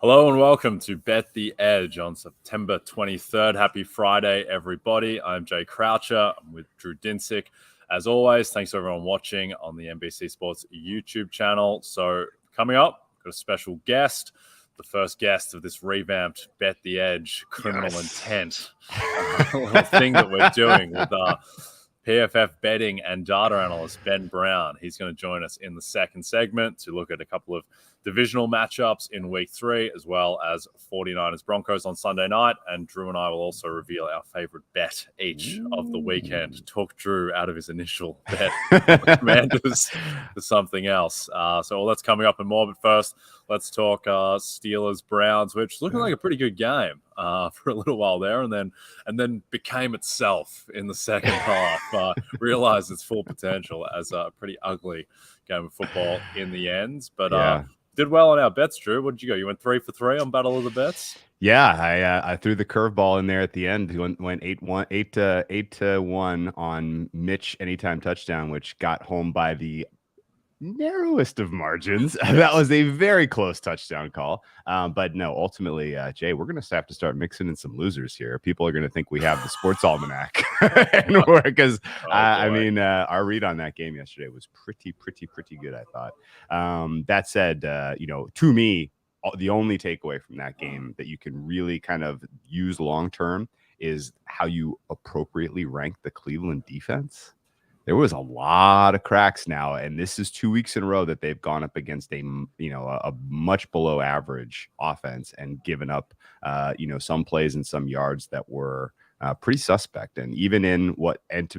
Hello and welcome to Bet the Edge on September 23rd. Happy Friday, everybody. I'm Jay Croucher. I'm with Drew Dinsick. As always, thanks to everyone watching on the NBC Sports YouTube channel. So coming up, got a special guest, the first guest of this revamped Bet the Edge criminal intent little thing that we're doing with PFF betting and data analyst Ben Brown. He's going to join us in the second segment to look at a couple of divisional matchups in week 3, as well as 49ers-Broncos on Sunday night. And Drew and I will also reveal our favorite bet each of the weekend. Talk Drew out of his initial bet with Commanders to something else. So all that's coming up and more. But first, let's talk Steelers-Browns, which is looking like a pretty good game for a little while there, and then became itself in the second half. Realized its full potential as a pretty ugly game of football in the end. But did well on our bets, Drew. What did you go? You went 3 for 3 on Battle of the Bets? Yeah, I threw the curveball in there at the end. Went 8-1 on Mitch anytime touchdown, which got home by the narrowest of margins. That was a very close touchdown call. But no, ultimately, Jay, we're going to have to start mixing in some losers here. People are going to think we have the sports almanac. Because, our read on that game yesterday was pretty good, I thought. That said, to me, the only takeaway from that game that you can really kind of use long-term is how you appropriately rank the Cleveland defense. There was a lot of cracks now, and this is 2 weeks in a row that they've gone up against a much below average offense and given up, some plays and some yards that were pretty suspect. And even in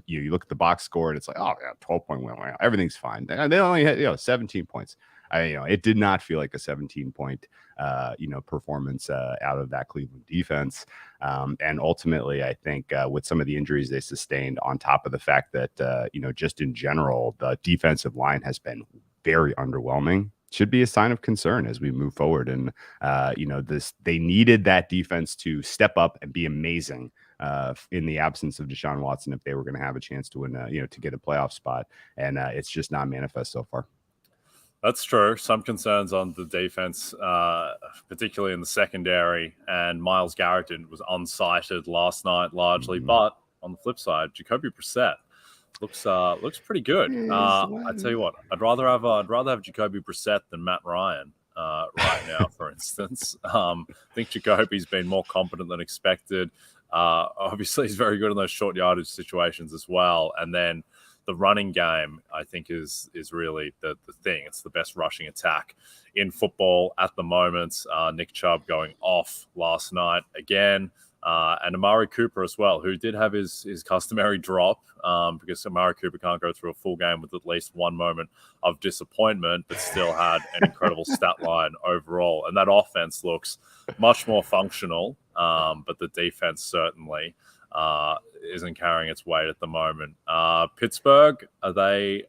you look at the box score and it's like, 12-point win, everything's fine. They only had 17 points. It did not feel like a 17-point performance out of that Cleveland defense. And ultimately, I think with some of the injuries they sustained, on top of the fact that, just in general, the defensive line has been very underwhelming, should be a sign of concern as we move forward. And, they needed that defense to step up and be amazing in the absence of Deshaun Watson if they were going to have a chance to win, to get a playoff spot. And it's just not manifest so far. That's true. Some concerns on the defense, particularly in the secondary. And Myles Garrett was unsighted last night largely. But on the flip side, Jacoby Brissett looks pretty good. I tell you what, I'd rather have Jacoby Brissett than Matt Ryan right now, for instance. I think Jacoby's been more competent than expected. Obviously, he's very good in those short yardage situations as well. And then the running game, I think, is really the thing. It's the best rushing attack in football at the moment. Nick Chubb going off last night again. And Amari Cooper as well, who did have his customary drop because Amari Cooper can't go through a full game with at least one moment of disappointment, but still had an incredible stat line overall. And that offense looks much more functional, but the defense certainly isn't carrying its weight at the moment. Pittsburgh, are they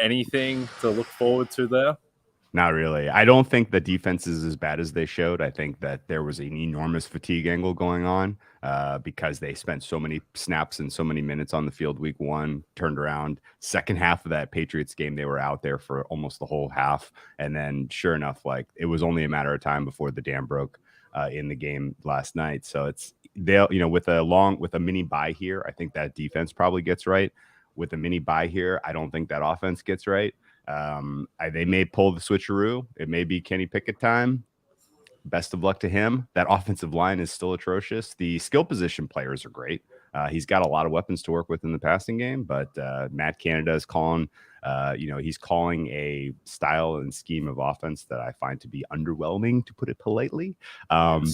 anything to look forward to there? Not really. I don't think the defense is as bad as they showed. I think that there was an enormous fatigue angle going on because they spent so many snaps and so many minutes on the field week 1, turned around. Second half of that Patriots game, they were out there for almost the whole half. And then sure enough, it was only a matter of time before the dam broke in the game last night. So with a mini bye here, I think that defense probably gets right. With a mini bye here, I don't think that offense gets right. They may pull the switcheroo. It may be Kenny Pickett time. Best of luck to him. That offensive line is still atrocious. The skill position players are great. He's got a lot of weapons to work with in the passing game, but Matt Canada is calling, he's calling a style and scheme of offense that I find to be underwhelming, to put it politely. I'm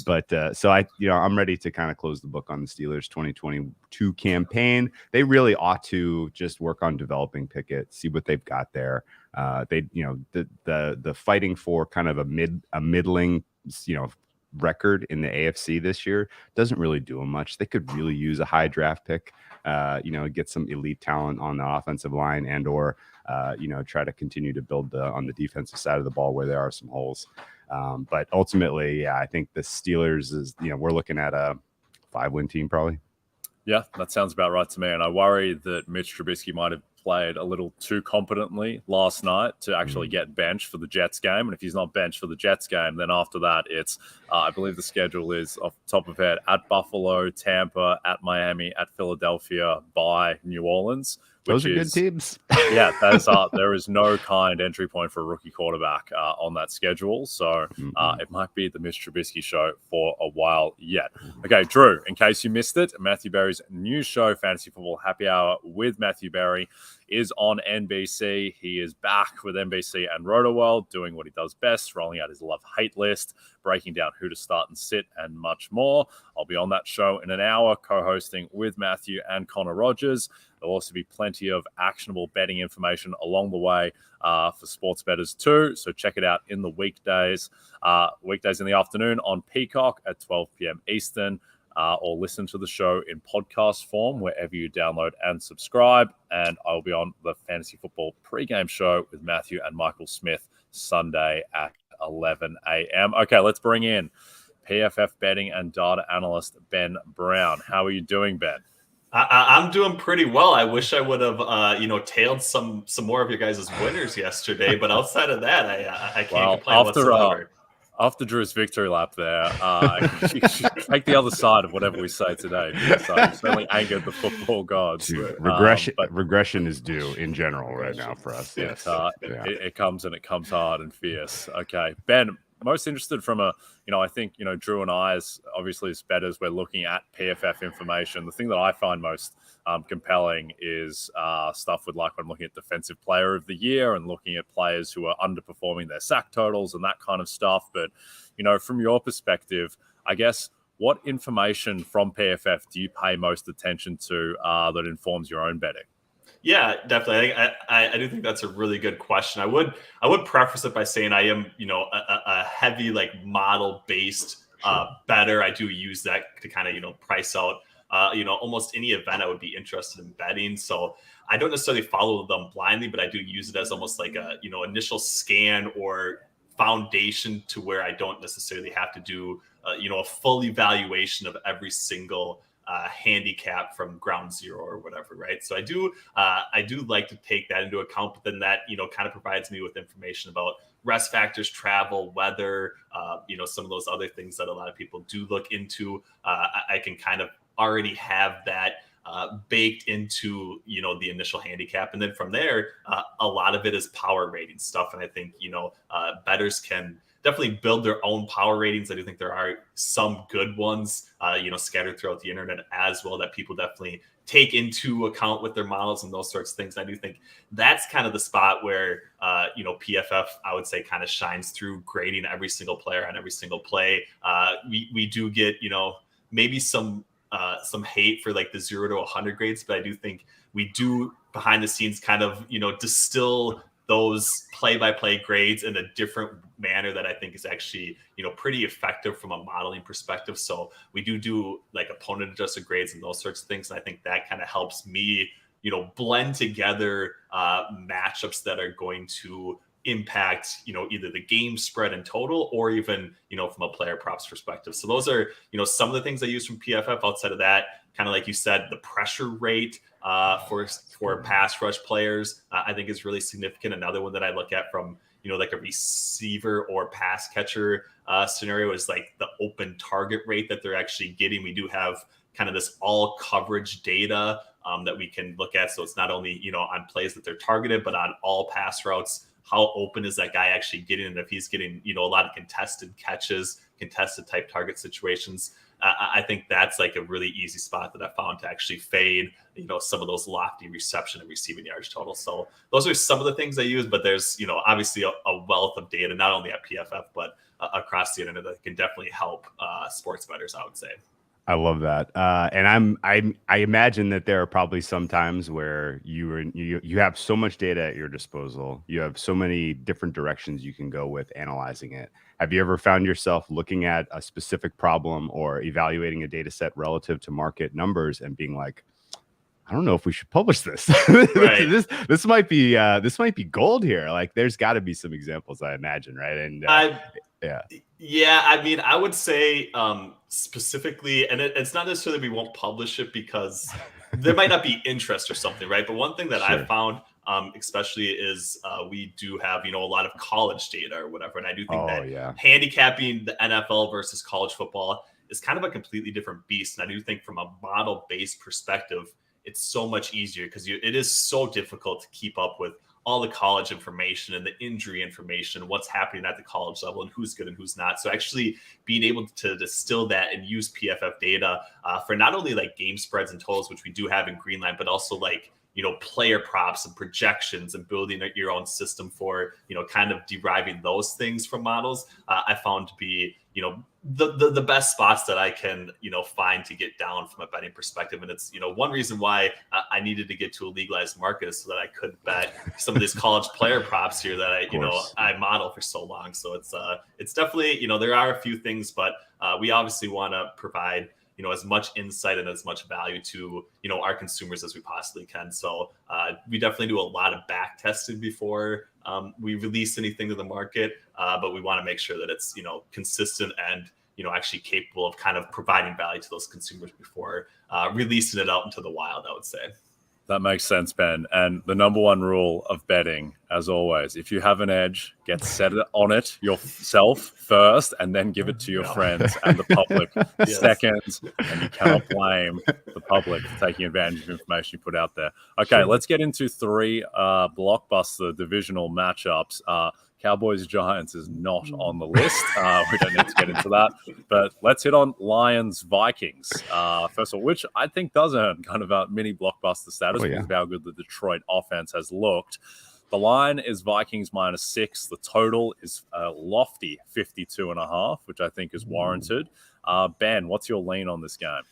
ready to kind of close the book on the Steelers 2022 campaign. They really ought to just work on developing Pickett, see what they've got there. The fighting for kind of a middling, record in the AFC this year doesn't really do them much. They could really use a high draft pick, get some elite talent on the offensive line and/or try to continue to build on the defensive side of the ball where there are some holes. But ultimately, I think the Steelers is, we're looking at a 5-win team probably. Yeah, that sounds about right to me. And I worry that Mitch Trubisky might have played a little too competently last night to actually get benched for the Jets game. And if he's not benched for the Jets game, then after that, it's, I believe the schedule is off the top of head at Buffalo, Tampa, at Miami, at Philadelphia, by New Orleans. Those are good teams. Yeah, there is no kind entry point for a rookie quarterback on that schedule. So it might be the Mitch Trubisky show for a while yet. Okay, Drew, in case you missed it, Matthew Berry's new show, Fantasy Football Happy Hour with Matthew Berry, is on NBC. He is back with NBC and RotoWorld, doing what he does best, rolling out his love-hate list, breaking down who to start and sit, and much more. I'll be on that show in an hour, co-hosting with Matthew and Connor Rogers. There'll also be plenty of actionable betting information along the way for sports bettors too. So check it out in the weekdays in the afternoon on Peacock at 12 p.m. Eastern, or listen to the show in podcast form wherever you download and subscribe. And I'll be on the Fantasy Football pregame show with Matthew and Michael Smith Sunday at 11 a.m. Okay, let's bring in PFF betting and data analyst Ben Brown. How are you doing, Ben? I'm doing pretty well. I wish I would have, tailed some more of your guys' winners yesterday, but outside of that, I can't complain whatsoever. After Drew's victory lap there, you should take the other side of whatever we say today, because you certainly angered the football gods. Dude, regression is due in general right now for us. Yes, it comes, and it comes hard and fierce. Okay, Ben, most interested from I think, Drew and I, as bettors, we're looking at PFF information. The thing that I find most compelling is stuff with, like, when I'm looking at defensive player of the year and looking at players who are underperforming their sack totals and that kind of stuff. But, from your perspective, I guess, what information from PFF do you pay most attention to that informs your own betting? Yeah, definitely. I do think that's a really good question. I would preface it by saying I am, a heavy, like, model based bettor. I do use that to kind of, price out, almost any event I would be interested in betting. So I don't necessarily follow them blindly, but I do use it as almost like a, initial scan or foundation to where I don't necessarily have to do, a full evaluation of every single handicap from ground zero or whatever, right? So I do like to take that into account, but then that, kind of provides me with information about rest factors, travel, weather, some of those other things that a lot of people do look into. I can kind of already have that baked into, the initial handicap. And then from there, a lot of it is power rating stuff. And I think, bettors can definitely build their own power ratings. I do think there are some good ones, scattered throughout the internet as well, that people definitely take into account with their models and those sorts of things. And I do think that's kind of the spot where, PFF, I would say, kind of shines through grading every single player on every single play. We do get, maybe some hate for, like, the 0 to 100 grades, but I do think we do behind the scenes kind of, distill those play-by-play grades in a different manner that I think is actually, pretty effective from a modeling perspective. So we do like opponent adjusted grades and those sorts of things. And I think that kind of helps me, blend together matchups that are going to impact, either the game spread in total or even, from a player props perspective. So those are, some of the things I use from PFF. Outside of that, kind of like you said, the pressure rate for pass rush players, I think is really significant. Another one that I look at from, like a receiver or pass catcher scenario is like the open target rate that they're actually getting. We do have kind of this all coverage data that we can look at. So it's not only, on plays that they're targeted, but on all pass routes. How open is that guy actually getting? And if he's getting, a lot of contested catches, contested type target situations, I think that's like a really easy spot that I found to actually fade, some of those lofty reception and receiving yards total. So those are some of the things I use, but there's, obviously a wealth of data, not only at PFF, but across the internet that can definitely help sports bettors, I would say. I love that, and I imagine that there are probably some times where you have so much data at your disposal, you have so many different directions you can go with analyzing it. Have you ever found yourself looking at a specific problem or evaluating a data set relative to market numbers and being like, I don't know if we should publish this. Right. this might be gold here. Like, there's got to be some examples, I imagine, right? And yeah, I mean, I would say specifically, and it's not necessarily we won't publish it because there might not be interest or something, right? But one thing that Sure. I found, especially is we do have, a lot of college data or whatever. And I do think that handicapping the NFL versus college football is kind of a completely different beast. And I do think from a model-based perspective, it's so much easier because it is so difficult to keep up with all the college information and the injury information, what's happening at the college level and who's good and who's not. So actually being able to distill that and use PFF data for not only like game spreads and totals, which we do have in Greenline, but also like, player props and projections and building your own system for, kind of deriving those things from models, I found to be, the best spots that I can, find to get down from a betting perspective. And it's, one reason why I needed to get to a legalized market is so that I could bet some of these college player props here that I model for so long. So it's definitely, there are a few things, but we obviously want to provide, as much insight and as much value to, our consumers as we possibly can. So we definitely do a lot of back testing before we release anything to the market, but we want to make sure that it's, consistent and, actually capable of kind of providing value to those consumers before releasing it out into the wild, I would say. That makes sense, Ben. And the number one rule of betting, as always, if you have an edge, get set on it yourself first, and then give it to your friends and the public second. And you cannot blame the public for taking advantage of information you put out there. Okay, let's get into three blockbuster divisional matchups. Cowboys-Giants is not on the list. We don't need to get into that. But let's hit on Lions-Vikings. First of all, which I think does earn kind of a mini blockbuster status because of how good the Detroit offense has looked. The line is Vikings -6. The total is a lofty 52.5, which I think is warranted. Ben, what's your lean on this game?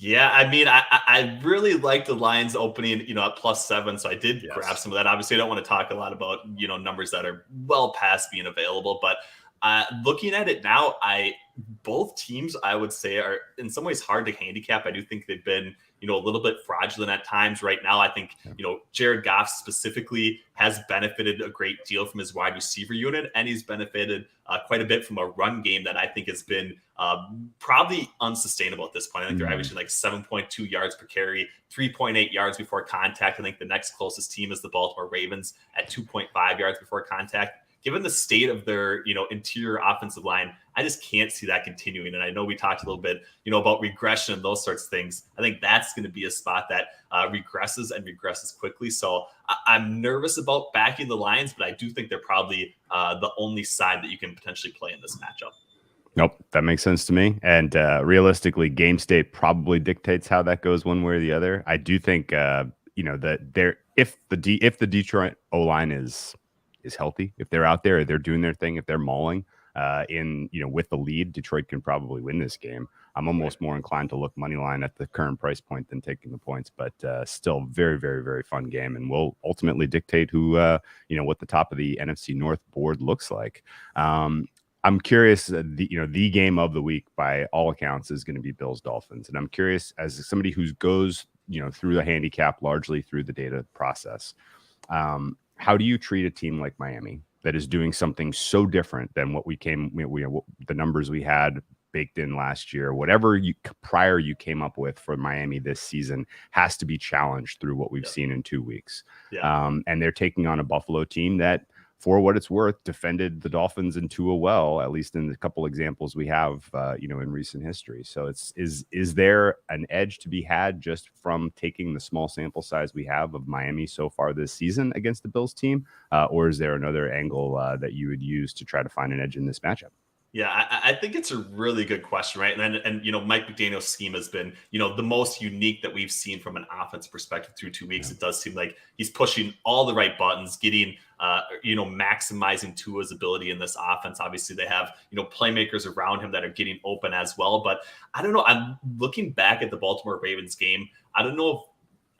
Yeah, I mean, I really like the Lions opening, at +7. So I did grab some of that. Obviously, I don't want to talk a lot about, numbers that are well past being available. But looking at it now, both teams, I would say, are in some ways hard to handicap. I do think they've been, a little bit fraudulent at times. Right now, I think, Jared Goff specifically has benefited a great deal from his wide receiver unit, and he's benefited quite a bit from a run game that I think has been probably unsustainable at this point. I think they're averaging like 7.2 yards per carry, 3.8 yards before contact. I think the next closest team is the Baltimore Ravens at 2.5 yards before contact. Given the state of their, interior offensive line, I just can't see that continuing. And I know we talked a little bit, about regression and those sorts of things. I think that's going to be a spot that regresses quickly. So I'm nervous about backing the Lions, but I do think they're probably the only side that you can potentially play in this matchup. Nope, that makes sense to me. And realistically, game state probably dictates how that goes one way or the other. I do think, that if the Detroit O-line is healthy, if they're out there, they're doing their thing, if they're mauling with the lead, Detroit can probably win this game. I'm almost more inclined to look money line at the current price point than taking the points, but still very, very, very fun game, and will ultimately dictate who what the top of the NFC North board looks like. I'm curious, the game of the week by all accounts is going to be Bills-Dolphins, and I'm curious, as somebody who goes through the handicap largely through the data process, how do you treat a team like Miami that is doing something so different than what the numbers we had baked in last year? Whatever you came up with for Miami this season has to be challenged through what we've seen in 2 weeks. And they're taking on a Buffalo team that, for what it's worth, defended the Dolphins and Tua well, at least in the couple examples we have, in recent history. So is there an edge to be had just from taking the small sample size we have of Miami so far this season against the Bills team? Or is there another angle that you would use to try to find an edge in this matchup? Yeah, I think it's a really good question, right? And Mike McDaniel's scheme has been, the most unique that we've seen from an offense perspective through 2 weeks. It does seem like he's pushing all the right buttons, getting, maximizing Tua's ability in this offense. Obviously, they have, playmakers around him that are getting open as well. But I don't know. I'm looking back at the Baltimore Ravens game. I don't know if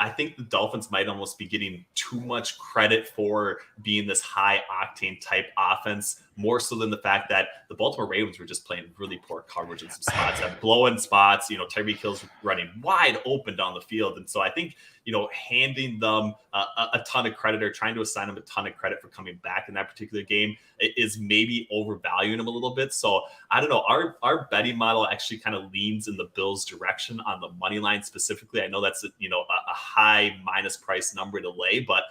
I think the Dolphins might almost be getting too much credit for being this high octane type offense more so than the fact that the Baltimore Ravens were just playing really poor coverage in some spots, blowing spots. Tyreek Hill's running wide open down the field. And so I think, handing them a ton of credit or trying to assign them a ton of credit for coming back in that particular game is maybe overvaluing them a little bit. So I don't know. Our betting model actually kind of leans in the Bills' direction on the money line specifically. I know that's a high minus price number to lay, but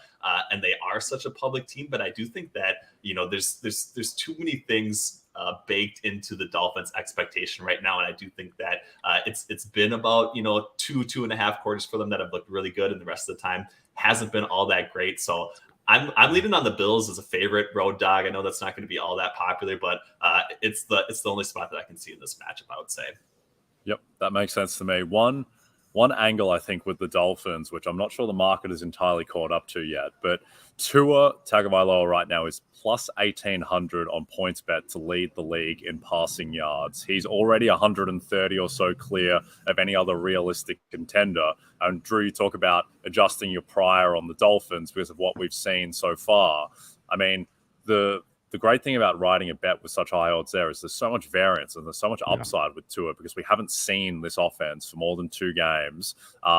and they are such a public team. But I do think that there's too many things baked into the Dolphins' expectation right now, and I do think that it's been about 2.5 quarters for them that have looked really good, and the rest of the time hasn't been all that great. So I'm leaning on the Bills as a favorite road dog. I know that's not going to be all that popular, but it's the only spot that I can see in this matchup, I would say. Yep, that makes sense to me. One angle, I think, with the Dolphins, which I'm not sure the market is entirely caught up to yet, but Tua Tagovailoa right now is plus 1,800 on PointsBet to lead the league in passing yards. He's already 130 or so clear of any other realistic contender. And Drew, you talk about adjusting your prior on the Dolphins because of what we've seen so far. I mean, the great thing about riding a bet with such high odds there is there's so much variance and there's so much upside with Tua because we haven't seen this offense for more than 2 games. They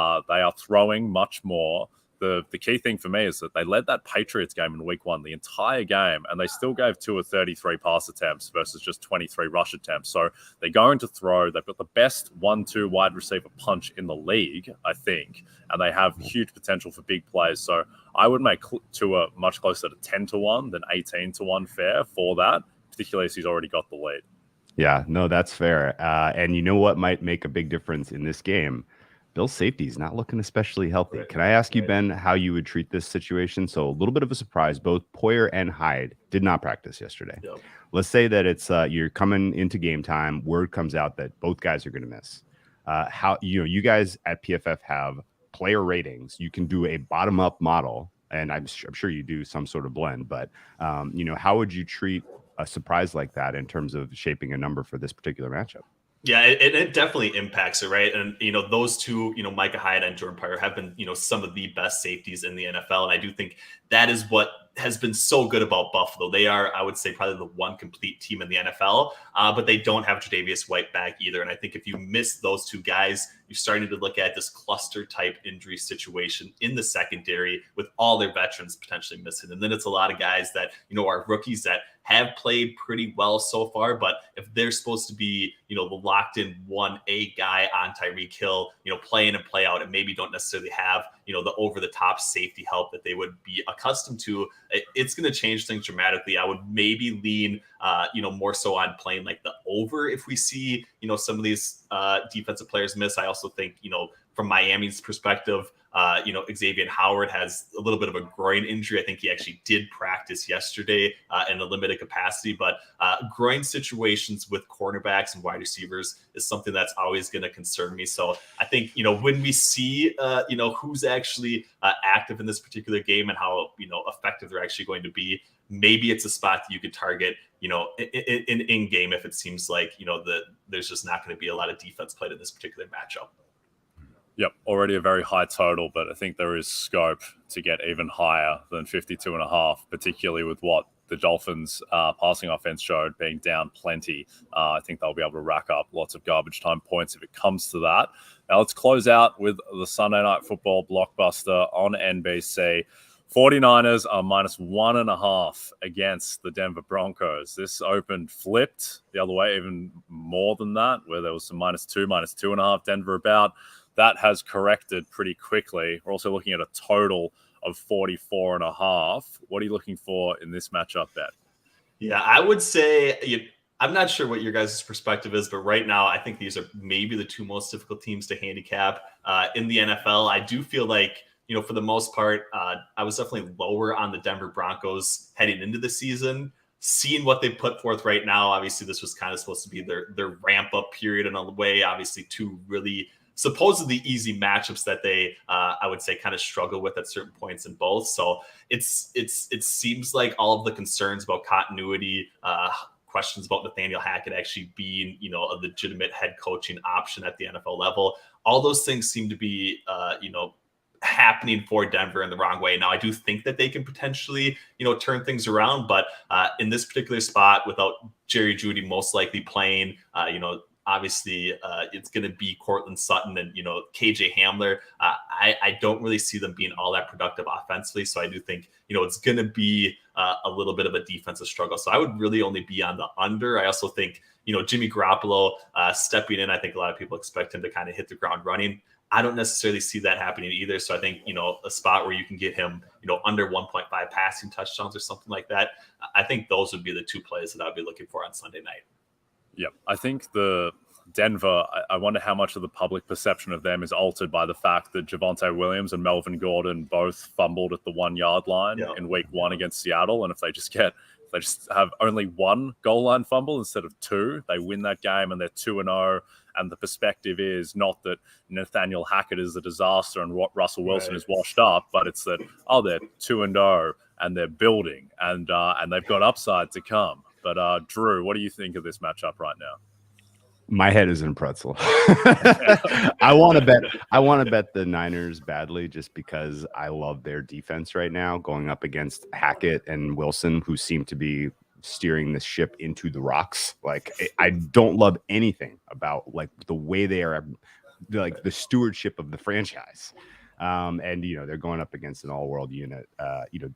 are throwing much more. The key thing for me is that they led that Patriots game in week 1 the entire game, and they still gave Tua 33 pass attempts versus just 23 rush attempts. So they're going to throw. They've got the best 1-2 wide receiver punch in the league, I think, and they have huge potential for big plays. So I would make Tua much closer to 10-1 than 18-1 fair for that, particularly as he's already got the lead. Yeah, no, that's fair. And you know what might make a big difference in this game? Bill's safety is not looking especially healthy. Can I ask you, Ben, how you would treat this situation? So a little bit of a surprise. Both Poyer and Hyde did not practice yesterday. Yep. Let's say that it's you're coming into game time. Word comes out that both guys are going to miss. How you guys at PFF have player ratings. You can do a bottom-up model, and I'm sure you do some sort of blend. But how would you treat a surprise like that in terms of shaping a number for this particular matchup? Yeah, it definitely impacts it, right? And, those two, Micah Hyde and Jordan Poyer have been, some of the best safeties in the NFL. And I do think that is what has been so good about Buffalo. They are, I would say, probably the one complete team in the NFL, but they don't have Tre'Davious White back either. And I think if you miss those two guys, you're starting to look at this cluster type injury situation in the secondary with all their veterans potentially missing. And then it's a lot of guys that, are rookies that have played pretty well so far, but if they're supposed to be, the locked in 1A guy on Tyreek Hill, play in and play out, and maybe don't necessarily have, the over the top safety help that they would be accustomed to, it's going to change things dramatically. I would maybe lean, more so on playing like the over if we see, some of these defensive players miss. I also think, from Miami's perspective, Xavier Howard has a little bit of a groin injury. I think he actually did practice yesterday in a limited capacity, but groin situations with cornerbacks and wide receivers is something that's always going to concern me. So I think, when we see, who's actually active in this particular game and how, effective they're actually going to be, maybe it's a spot that you could target, in game if it seems like, there's just not going to be a lot of defense played in this particular matchup. Yep, already a very high total, but I think there is scope to get even higher than 52.5, particularly with what the Dolphins passing offense showed being down plenty. I think they'll be able to rack up lots of garbage time points if it comes to that. Now let's close out with the Sunday Night Football blockbuster on NBC. 49ers are minus 1.5 against the Denver Broncos. This opened flipped the other way, even more than that, where there was some minus 2.5 Denver about. That has corrected pretty quickly. We're also looking at a total of 44.5. What are you looking for in this matchup, Bet? Yeah, I would say I'm not sure what your guys' perspective is, but right now I think these are maybe the two most difficult teams to handicap in the NFL. I do feel like, for the most part, I was definitely lower on the Denver Broncos heading into the season. Seeing what they put forth right now, obviously this was kind of supposed to be their ramp up period in a way. Obviously, two really supposedly easy matchups that they, I would say, kind of struggle with at certain points in both. So it seems like all of the concerns about continuity, questions about Nathaniel Hackett actually being, a legitimate head coaching option at the NFL level, all those things seem to be, happening for Denver in the wrong way. Now, I do think that they can potentially, turn things around, but in this particular spot, without Jerry Jeudy most likely playing, obviously it's going to be Cortland Sutton and, KJ Hamler. I don't really see them being all that productive offensively. So I do think, it's going to be a little bit of a defensive struggle. So I would really only be on the under. I also think, Jimmy Garoppolo stepping in, I think a lot of people expect him to kind of hit the ground running. I don't necessarily see that happening either. So I think, a spot where you can get him, under 1.5 passing touchdowns or something like that. I think those would be the two plays that I'd be looking for on Sunday night. Yeah, I think the Denver, I wonder how much of the public perception of them is altered by the fact that Javonte Williams and Melvin Gordon both fumbled at the 1 yard line in week 1 against Seattle. And if they just have only one goal line fumble instead of 2, they win that game and they're 2-0. And the perspective is not that Nathaniel Hackett is a disaster and Russell Wilson is washed up, but it's that, they're 2-0 and they're building and they've got upside to come. But Drew, what do you think of this matchup right now? My head is in pretzel. I want to bet the Niners badly just because I love their defense right now going up against Hackett and Wilson, who seem to be steering the ship into the rocks. Like, I don't love anything about like the way they are, like the stewardship of the franchise. And, they're going up against an all-world unit.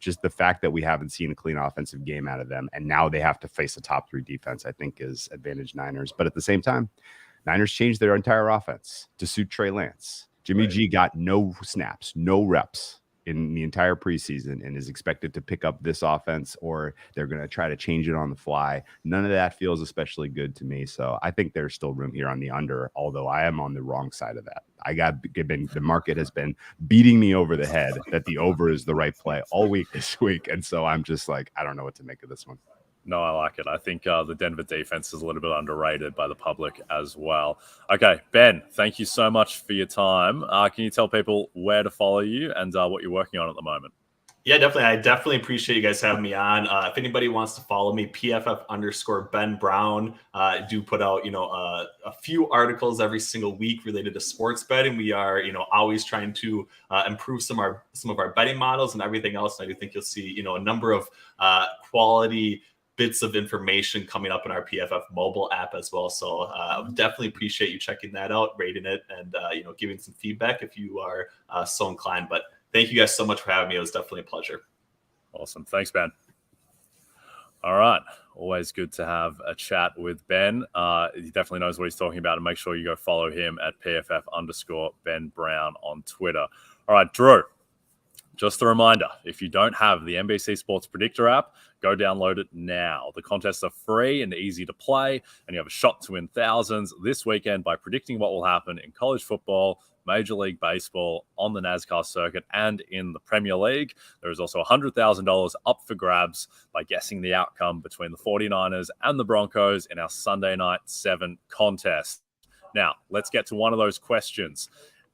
Just the fact that we haven't seen a clean offensive game out of them, and now they have to face a top 3 defense, I think is advantage Niners. But at the same time, Niners changed their entire offense to suit Trey Lance. Jimmy G got no snaps, no reps in the entire preseason and is expected to pick up this offense, or they're going to try to change it on the fly. None of that feels especially good to me. So I think there's still room here on the under, although I am on the wrong side of that. The market has been beating me over the head that the over is the right play all week this week. And so I'm just like, I don't know what to make of this one. No, I like it. I think the Denver defense is a little bit underrated by the public as well. Okay, Ben, thank you so much for your time. Can you tell people where to follow you and what you're working on at the moment? Yeah, definitely. I definitely appreciate you guys having me on. If anybody wants to follow me, PFF_Ben Brown. I do put out, a few articles every single week related to sports betting. We are, always trying to improve some of our betting models and everything else. And I do think you'll see, a number of quality bits of information coming up in our PFF mobile app as well. So definitely appreciate you checking that out, rating it, and giving some feedback if you are so inclined. But thank you guys so much for having me. It was definitely a pleasure. Awesome. Thanks, Ben. All right. Always good to have a chat with Ben. He definitely knows what he's talking about, and make sure you go follow him at PFF_Ben Brown on Twitter. All right, Drew. Just a reminder, if you don't have the NBC Sports Predictor app, go download it now. The contests are free and easy to play, and you have a shot to win thousands this weekend by predicting what will happen in college football, Major League Baseball, on the NASCAR circuit, and in the Premier League. There is also $100,000 up for grabs by guessing the outcome between the 49ers and the Broncos in our Sunday Night 7 contest. Now, let's get to one of those questions.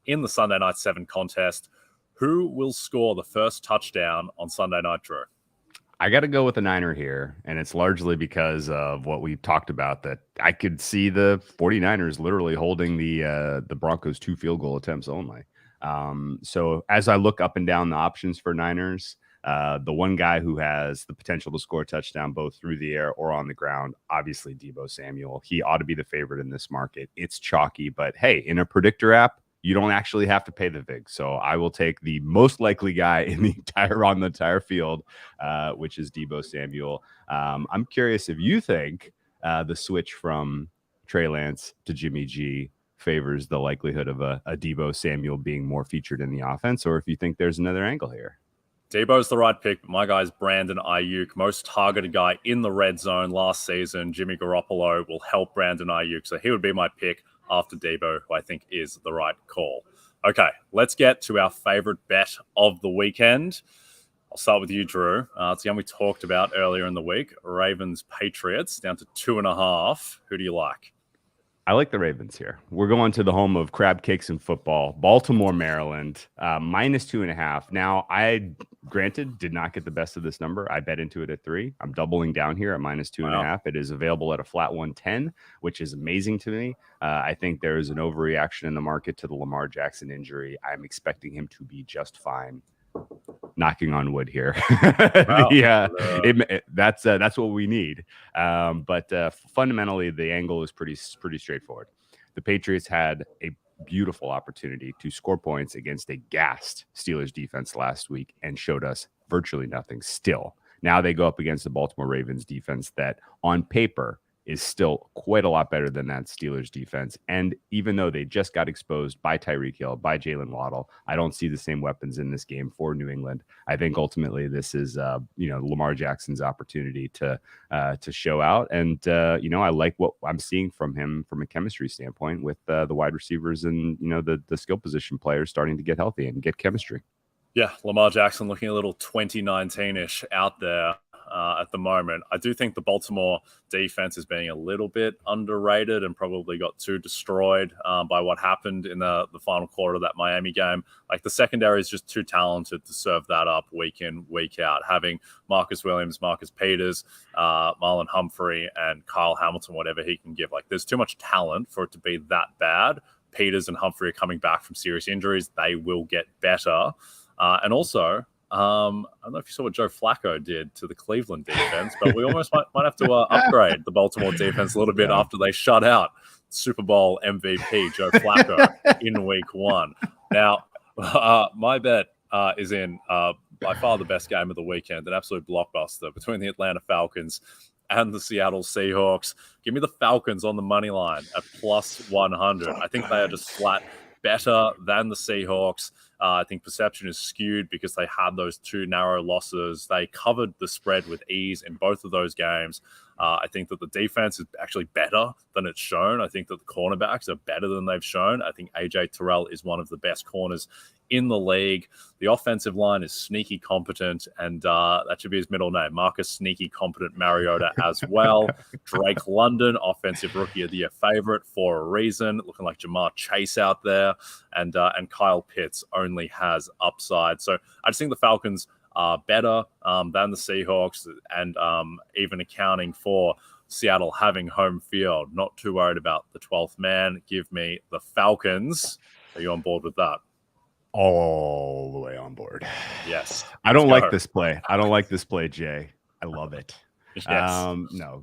In the Sunday Night 7 contest, who will score the first touchdown on Sunday night, Drew? I got to go with the Niner here, and it's largely because of what we talked about, that I could see the 49ers literally holding the Broncos 2 field goal attempts only. So as I look up and down the options for Niners, the one guy who has the potential to score a touchdown both through the air or on the ground, obviously Deebo Samuel. He ought to be the favorite in this market. It's chalky, but hey, in a predictor app, you don't actually have to pay the vig. So I will take the most likely guy on the entire field, which is Deebo Samuel. I'm curious if you think the switch from Trey Lance to Jimmy G favors the likelihood of a Deebo Samuel being more featured in the offense, or if you think there's another angle here. Deebo's the right pick, but my guy's Brandon Ayuk, most targeted guy in the red zone last season. Jimmy Garoppolo will help Brandon Ayuk, so he would be my pick after Deebo, who I think is the right call. Okay, let's get to our favorite bet of the weekend. I'll start with you, Drew. It's the one we talked about earlier in the week. Ravens-Patriots down to 2.5. Who do you like? I like the Ravens here. We're going to the home of crab cakes and football, Baltimore, Maryland, -2.5. Now, Granted, did not get the best of this number. I bet into it at 3. I'm doubling down here at -2.5. It is available at a flat 110, which is amazing to me. I think there is an overreaction in the market to the Lamar Jackson injury. I'm expecting him to be just fine. Knocking on wood here. Wow. That's what we need. But fundamentally, the angle is pretty straightforward. The Patriots had a beautiful opportunity to score points against a gassed Steelers defense last week and showed us virtually nothing still. Now they go up against the Baltimore Ravens defense that on paper is still quite a lot better than that Steelers defense. And even though they just got exposed by Tyreek Hill, by Jalen Waddle, I don't see the same weapons in this game for New England. I think ultimately this is, Lamar Jackson's opportunity to show out. And, I like what I'm seeing from him from a chemistry standpoint with the wide receivers and, the skill position players starting to get healthy and get chemistry. Yeah, Lamar Jackson looking a little 2019-ish out there. At the moment, I do think the Baltimore defense is being a little bit underrated and probably got too destroyed by what happened in the final quarter of that Miami game. Like the secondary is just too talented to serve that up week in, week out. Having Marcus Williams, Marcus Peters, Marlon Humphrey, and Kyle Hamilton, whatever he can give. Like there's too much talent for it to be that bad. Peters and Humphrey are coming back from serious injuries. They will get better. And also, I don't know if you saw what Joe Flacco did to the Cleveland defense, but we almost might have to upgrade the Baltimore defense a little bit after they shut out Super Bowl MVP Joe Flacco in week 1. Now, my bet is in by far the best game of the weekend, an absolute blockbuster between the Atlanta Falcons and the Seattle Seahawks. Give me the Falcons on the money line at +100. I think they are just flat better than the Seahawks. I think perception is skewed because they had those 2 narrow losses. They covered the spread with ease in both of those games. I think that the defense is actually better than it's shown. I think that the cornerbacks are better than they've shown. I think AJ Terrell is one of the best corners in the league. The offensive line is sneaky competent, and that should be his middle name, Marcus Sneaky Competent Mariota as well. Drake London, offensive rookie of the year favorite for a reason, looking like Jamar Chase out there, and Kyle Pitts only has upside. So I just think the Falcons are better than the Seahawks, and even accounting for Seattle having home field. Not too worried about the 12th man. Give me the Falcons. Are you on board with that? All the way on board. Yes. I don't like this play. I don't like this play, Jay. I love it. Yes.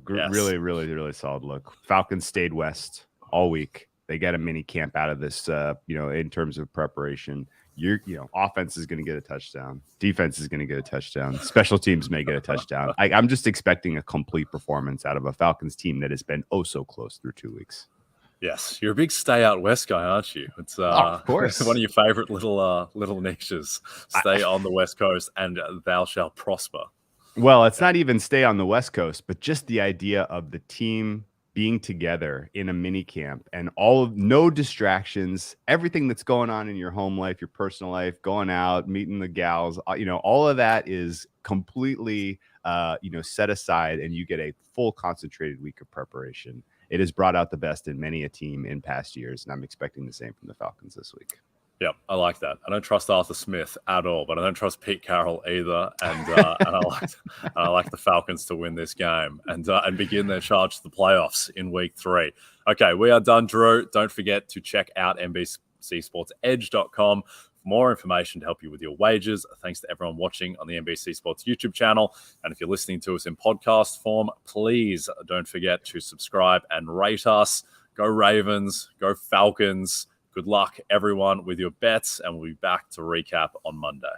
Really, really, really solid look. Falcons stayed west all week. They get a mini camp out of this, in terms of preparation. Offense is going to get a touchdown. Defense is going to get a touchdown. Special teams may get a touchdown. I'm just expecting a complete performance out of a Falcons team that has been oh so close through 2 weeks. Yes, you're a big stay out west guy, aren't you? It's of course one of your favorite little niches. Stay on the West Coast, and thou shalt prosper. Well, it's not even stay on the West Coast, but just the idea of the team being together in a mini camp and no distractions, everything that's going on in your home life, your personal life, going out, meeting the gals, all of that is completely, set aside, and you get a full concentrated week of preparation. It has brought out the best in many a team in past years, and I'm expecting the same from the Falcons this week. Yep, I like that. I don't trust Arthur Smith at all, but I don't trust Pete Carroll either. And I like the Falcons to win this game and begin their charge to the playoffs in week 3. Okay, we are done, Drew. Don't forget to check out NBCSportsEdge.com for more information to help you with your wagers. Thanks to everyone watching on the NBC Sports YouTube channel. And if you're listening to us in podcast form, please don't forget to subscribe and rate us. Go Ravens, go Falcons. Good luck, everyone, with your bets, and we'll be back to recap on Monday.